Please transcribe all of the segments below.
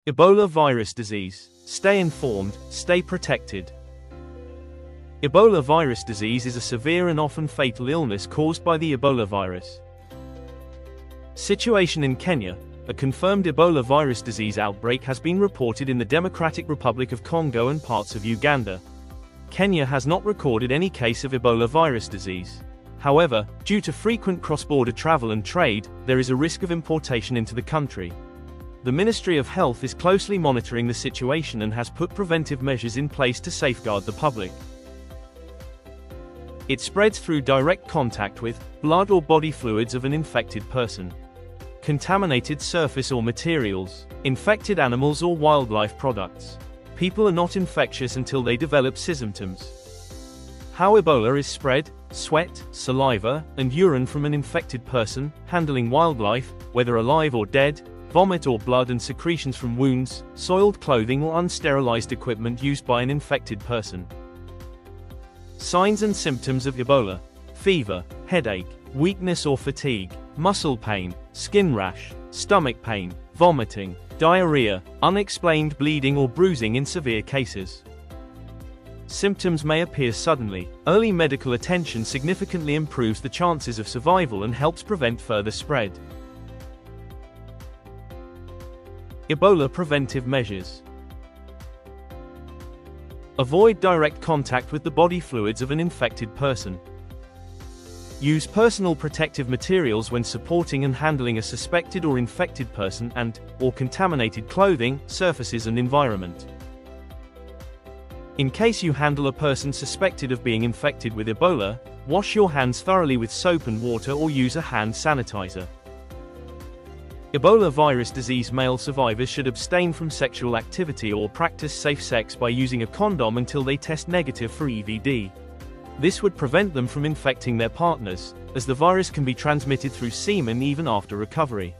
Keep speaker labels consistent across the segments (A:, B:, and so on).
A: Ebola virus disease. Stay informed, stay protected. Ebola virus disease is a severe and often fatal illness caused by the Ebola virus. Situation in Kenya. A confirmed Ebola virus disease outbreak has been reported in the Democratic Republic of Congo and parts of Uganda. Kenya has not recorded any case of Ebola virus disease. However, due to frequent cross-border travel and trade, there is a risk of importation into the country. The Ministry of Health is closely monitoring the situation and has put preventive measures in place to safeguard the public. It spreads through direct contact with blood or body fluids of an infected person, contaminated surface or materials, infected animals or wildlife products. People are not infectious until they develop symptoms. How Ebola is spread: sweat, saliva, and urine from an infected person, handling wildlife, whether alive or dead, vomit or blood and secretions from wounds, soiled clothing or unsterilized equipment used by an infected person. Signs and symptoms of Ebola: fever, headache, weakness or fatigue, muscle pain, skin rash, stomach pain, vomiting, diarrhea, unexplained bleeding or bruising in severe cases. Symptoms may appear suddenly. Early medical attention significantly improves the chances of survival and helps prevent further spread. Ebola preventive measures. Avoid direct contact with the body fluids of an infected person. Use personal protective materials when supporting and handling a suspected or infected person and/or contaminated clothing, surfaces and environment. In case you handle a person suspected of being infected with Ebola, wash your hands thoroughly with soap and water or use a hand sanitizer. Ebola virus disease male survivors should abstain from sexual activity or practice safe sex by using a condom until they test negative for EVD. This would prevent them from infecting their partners, as the virus can be transmitted through semen even after recovery.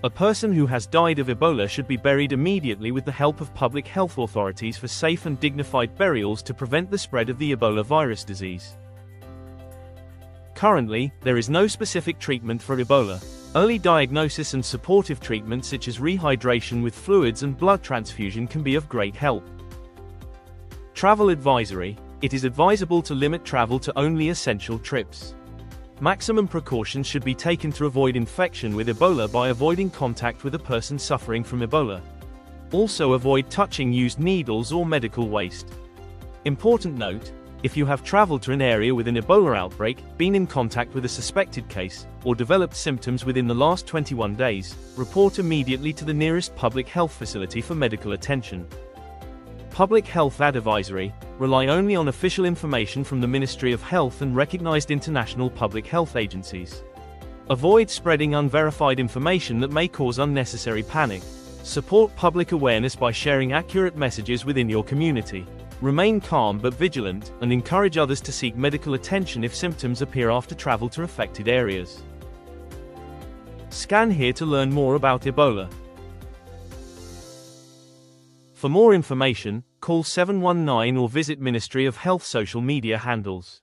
A: A person who has died of Ebola should be buried immediately with the help of public health authorities for safe and dignified burials to prevent the spread of the Ebola virus disease. Currently, there is no specific treatment for Ebola. Early diagnosis and supportive treatment such as rehydration with fluids and blood transfusion can be of great help. Travel advisory: it is advisable to limit travel to only essential trips. Maximum precautions should be taken to avoid infection with Ebola by avoiding contact with a person suffering from Ebola. Also avoid touching used needles or medical waste. Important note: if you have traveled to an area with an Ebola outbreak, been in contact with a suspected case, or developed symptoms within the last 21 days, report immediately to the nearest public health facility for medical attention. Public health advisory: rely only on official information from the Ministry of Health and recognized international public health agencies. Avoid spreading unverified information that may cause unnecessary panic. Support public awareness by sharing accurate messages within your community. Remain calm but vigilant, and encourage others to seek medical attention if symptoms appear after travel to affected areas. Scan here to learn more about Ebola. For more information, call 719 or visit Ministry of Health social media handles.